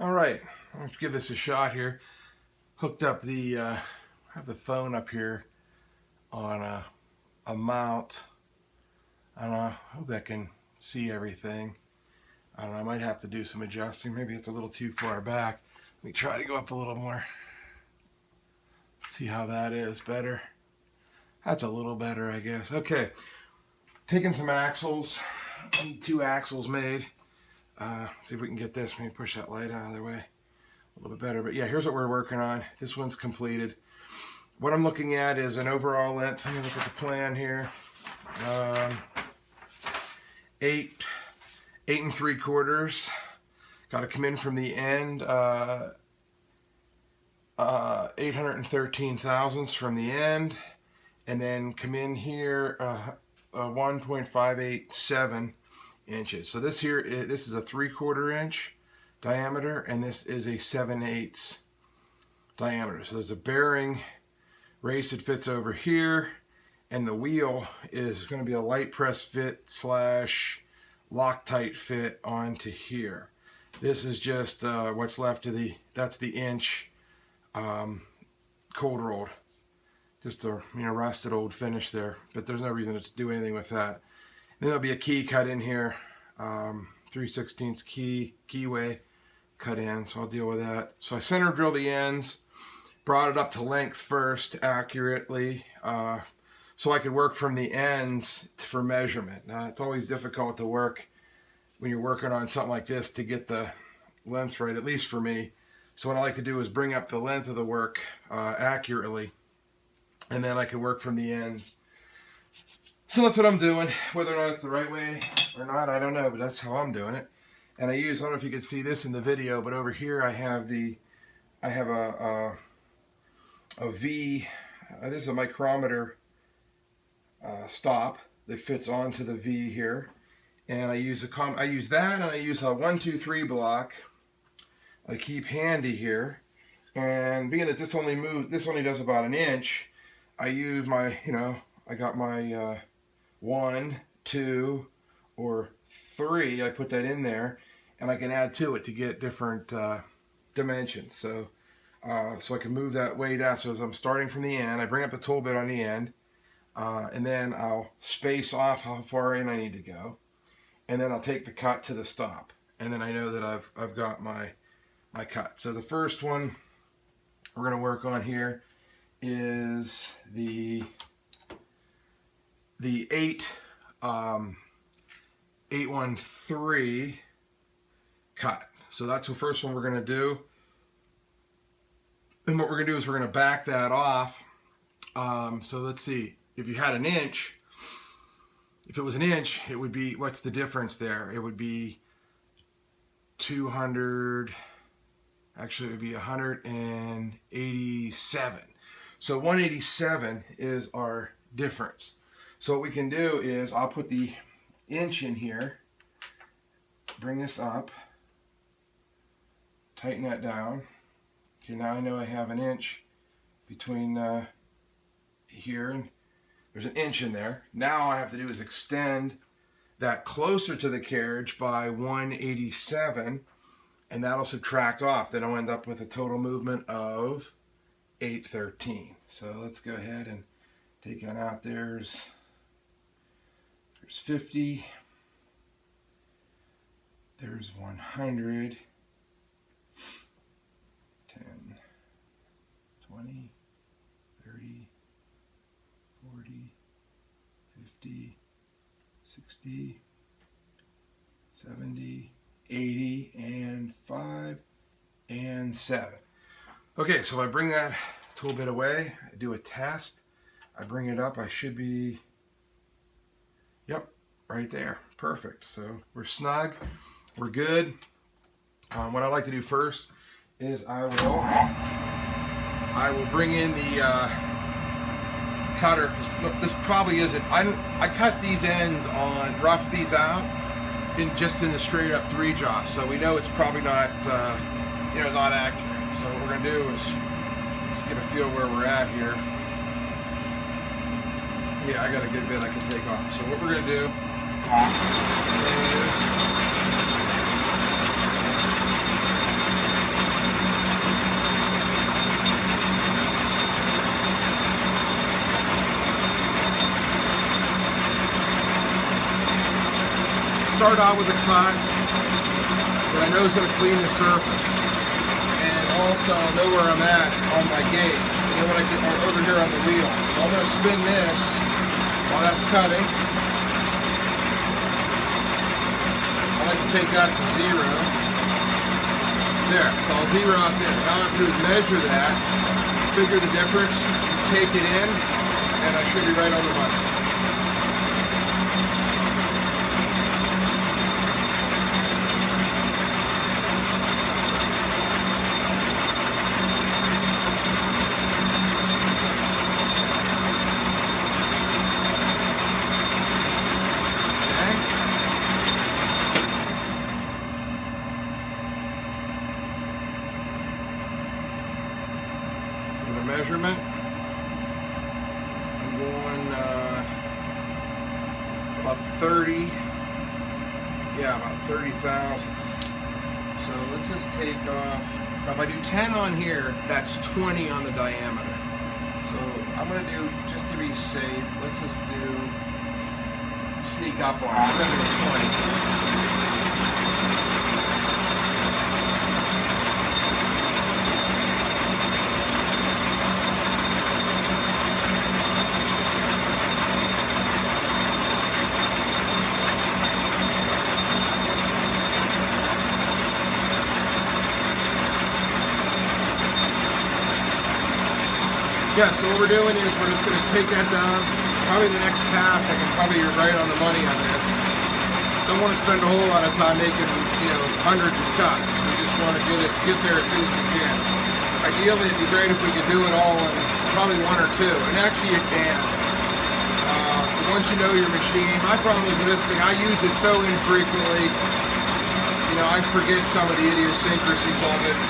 All right, let's give this a shot here. Hooked up the, have the phone up here on a mount. I don't know, I hope I can see everything. I don't know, I might have to do some adjusting. Maybe it's a little too far back. Let me try to go up a little more. See how that is better. That's a little better, I guess. Okay, taking some axles. I need 2 axles made. See if we can get this. Maybe push that light out of their way a little bit better. But yeah, here's what we're working on. This one's completed. What I'm looking at is an overall length. Let me look at the plan here. 8 3/4. Got to come in from the end. 813 thousandths from the end, and then come in here 1.587 inches. So this is a 3/4 inch diameter, and this is a 7/8 diameter. So there's a bearing race that fits over here, and the wheel is going to be a light press fit / Loctite fit onto here. This is just what's left of that's the inch cold rolled, just a rusted old finish there, but there's no reason to do anything with that. Then there'll be a key cut in here, 3/16 keyway cut in, so I'll deal with that. So I center drill the ends, brought it up to length first accurately, so I could work from the ends for measurement. Now it's always difficult to work when you're working on something like this to get the length right, at least for me. So what I like to do is bring up the length of the work accurately, and then I can work from the ends. So that's what I'm doing. Whether or not it's the right way or not, I don't know, but that's how I'm doing it. And I don't know if you can see this in the video, but over here I have a V. This is a micrometer stop that fits onto the V here, and I use that, and I use a 1, 2, 3 block. I keep handy here, and being that this only does about an inch, I use my, I got my 1, 2, or 3. I put that in there, and I can add to it to get different dimensions. So I can move that way down. So as I'm starting from the end, I bring up the tool bit on the end, and then I'll space off how far in I need to go, and then I'll take the cut to the stop, and then I know that I've got my cut. So the first one we're going to work on here is the 813 cut. So that's the first one we're going to do. And what we're going to do is we're going to back that off. So let's see. If you had an inch, if it was an inch, it would be, what's the difference there? It would be 200. Actually, it would be 187. So 187 is our difference. So what we can do is I'll put the inch in here, bring this up, tighten that down. Okay, now I know I have an inch between here, and there's an inch in there. Now all I have to do is extend that closer to the carriage by 187. And that'll subtract off. Then I'll end up with a total movement of 813. So let's go ahead and take that out. There's 50. There's 100. 10, 20, 30, 40, 50, 60, 70, 80, and 5, and 7. Okay, so if I bring that tool bit away, I do a test, I bring it up, I should be, yep, right there. Perfect. So we're snug, we're good. What I like to do first is I will bring in the cutter. This probably isn't, I cut these ends on, rough these out just in the straight up 3 jaw, so we know it's probably not not accurate. So what we're gonna do is just get a feel where we're at here. Yeah, I got a good bit I can take off. So what we're gonna do is start out with a cut that I know is going to clean the surface, and also I'll know where I'm at on my gauge, and then when I get over here on the wheel. So I'm going to spin this while that's cutting. I like to take that to 0. There, so I'll zero out there. Now all I have to do is measure that, figure the difference, take it in, and I should be right on the money. Measurement. I'm going about 30. Yeah, about 30 thousandths. So let's just take off. If I do 10 on here, that's 20 on the diameter. So I'm going to do, just to be safe, let's just do sneak up on it. I'm going to do 20. Yeah, so what we're doing is we're just going to take that down. Probably the next pass, I can probably be right on the money on this. Don't want to spend a whole lot of time making, hundreds of cuts. We just want to get there as soon as we can. Ideally, it'd be great if we could do it all in probably 1 or 2. And actually, you can. Once you know your machine, my problem is with this thing, I use it so infrequently. I forget some of the idiosyncrasies of it.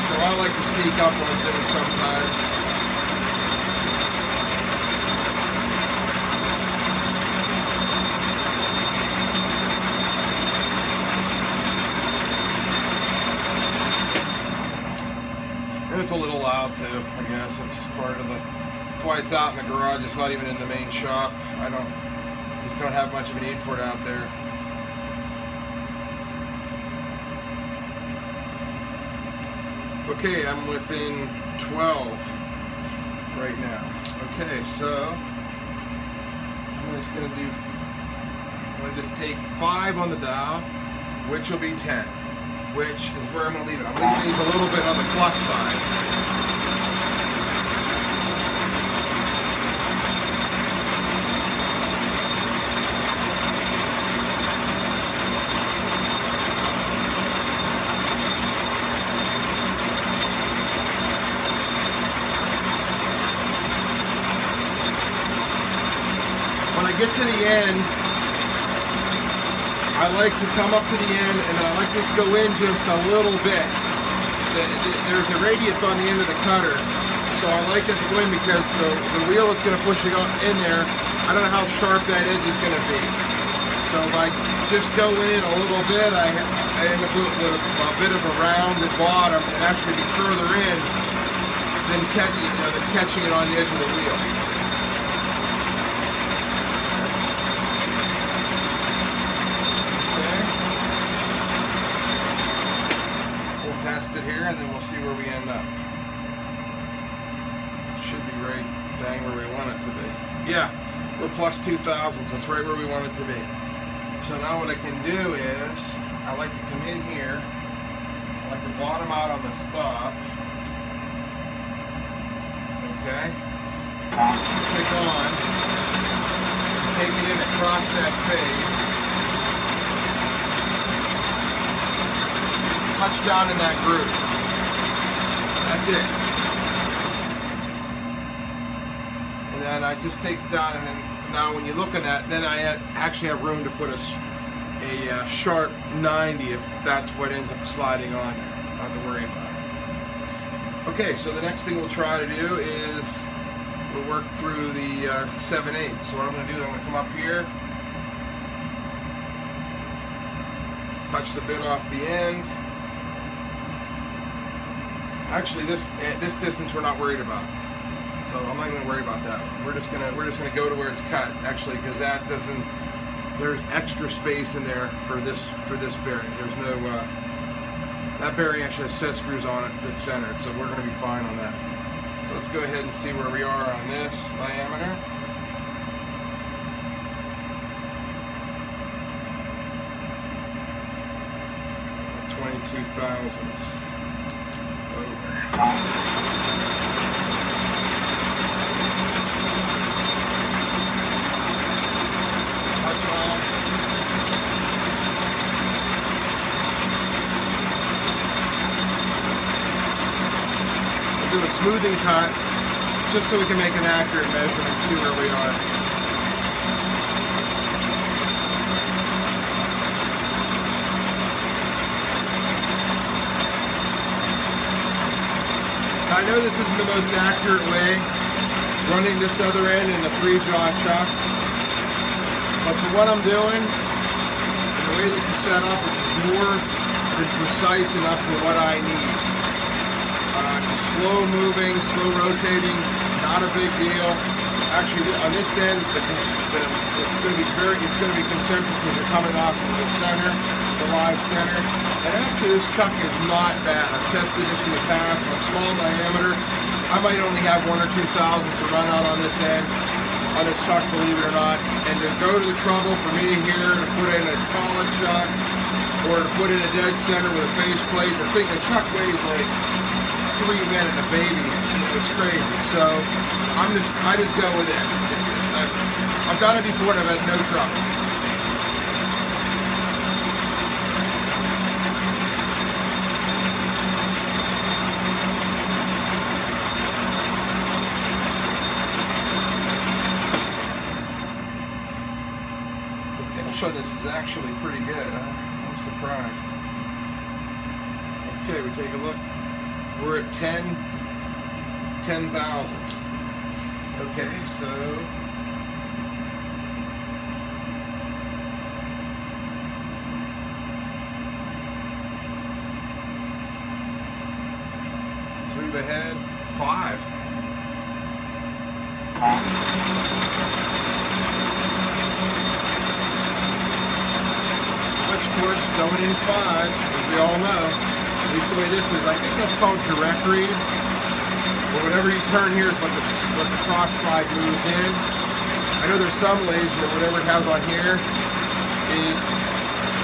So I like to sneak up on things sometimes. And it's a little loud too, I guess. It's part of the, that's why it's out in the garage. It's not even in the main shop. Just don't have much of a need for it out there. Okay, I'm within 12 right now. Okay, so I'm just going to just take 5 on the dial, which will be 10, which is where I'm going to leave it. I'm leaving these a little bit on the plus side. Get to the end, I like to come up to the end and I like to just go in just a little bit. There's a radius on the end of the cutter, so I like that to go in because the wheel that's going to push it in there, I don't know how sharp that edge is going to be. So if I just go in a little bit, I end up with a bit of a rounded bottom and actually be further in than catching it on the edge of the wheel. Test it here and then we'll see where we end up. Should be right dang where we want it to be. Yeah, we're plus 2 thousandths. That's right where we want it to be. So now what I can do is I like to come in here. I like to bottom out on the stop. Okay. Click on. Take it in across that face. Touch down in that groove. That's it. And then it just takes down, and then now when you look at that, then I actually have room to put a sharp 90 if that's what ends up sliding on there. Not to worry about it. Okay, so the next thing we'll try to do is we'll work through the 7/8. So what I'm going to do, I'm going to come up here, touch the bit off the end. Actually, this distance we're not worried about, so I'm not even going to worry about that one. We're just gonna go to where it's cut, actually, because that doesn't. there's extra space in there for this bearing. There's no that bearing actually has set screws on it that's centered, so we're going to be fine on that. So let's go ahead and see where we are on this diameter. Two thousandths over. Touch off. We'll do a smoothing cut just so we can make an accurate measurement and see where we are. I know this isn't the most accurate way, running this other end in a 3-jaw chuck, but for what I'm doing, and the way this is set up, this is more than precise enough for what I need. It's a slow moving, slow rotating, not a big deal. Actually, on this end, it's going to be concentric because you're coming off from the center, the live center. And actually, this chuck is not bad. I've tested this in the past on small diameter. I might only have 1 or 2 thousandths to run out on this end, on this chuck, believe it or not. And to go to the trouble for me here to put in a collet chuck or to put in a dead center with a face plate, the chuck weighs like 3 men and a baby. You know, it's crazy. So I just go with this. I've done it before and I've had no trouble. So this is actually pretty good. I'm surprised. Okay, we take a look. We're at 10 thousandths. Okay, so let's move ahead. 5. Course going in 5, as we all know, at least the way this is. I think that's called direct read, or whatever you turn here is what the cross slide moves in. I know there's some lathes where whatever it has on here is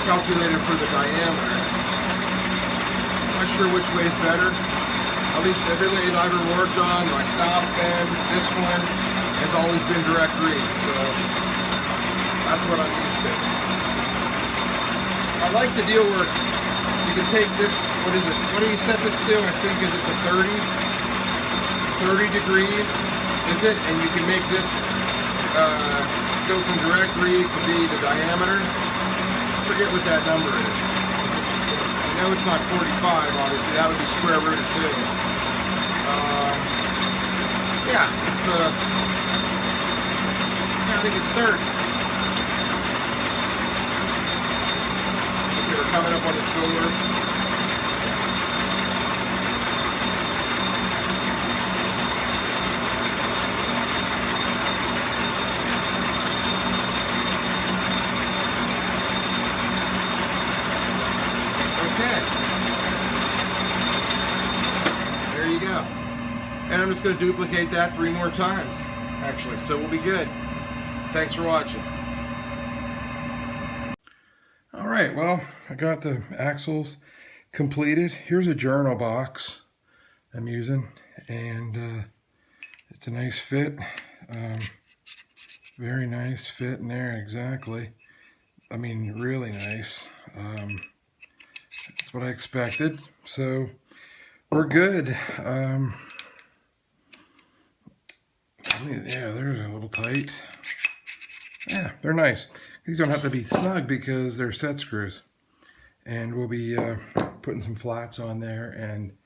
calculated for the diameter. I'm not sure which way is better. At least every lathe I've ever worked on, my South Bend, this one, has always been direct read, so that's what I'm used to. I like the deal where you can take this, what is it? What do you set this to? I think, is it the 30 degrees, is it? And you can make this go from direct read to be the diameter. I forget what that number is. I know it's not 45, obviously. That would be square root of 2. Yeah, it's I think it's 30. We're coming up on the shoulder. Okay. There you go. And I'm just going to duplicate that 3 more times, actually, so we'll be good. Thanks for watching. Alright, well, I got the axles completed. Here's a journal box I'm using, and it's a nice fit. Very nice fit in there, exactly. I mean, really nice. That's what I expected. So, we're good. Yeah, they're a little tight. Yeah, they're nice. These don't have to be snug because they're set screws. And we'll be putting some flats on there, and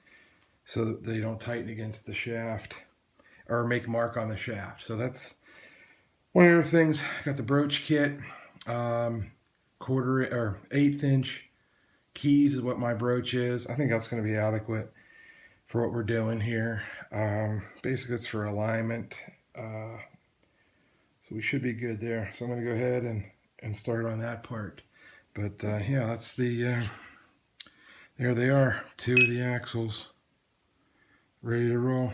so that they don't tighten against the shaft or make mark on the shaft. So that's one of the other things. Got the broach kit, 1/4 or 1/8 inch keys is what my broach is. I think that's going to be adequate for what we're doing here. Basically, it's for alignment. So we should be good there. So I'm going to go ahead and and start on that part. But yeah, that's the, there they are, two of the axles ready to roll.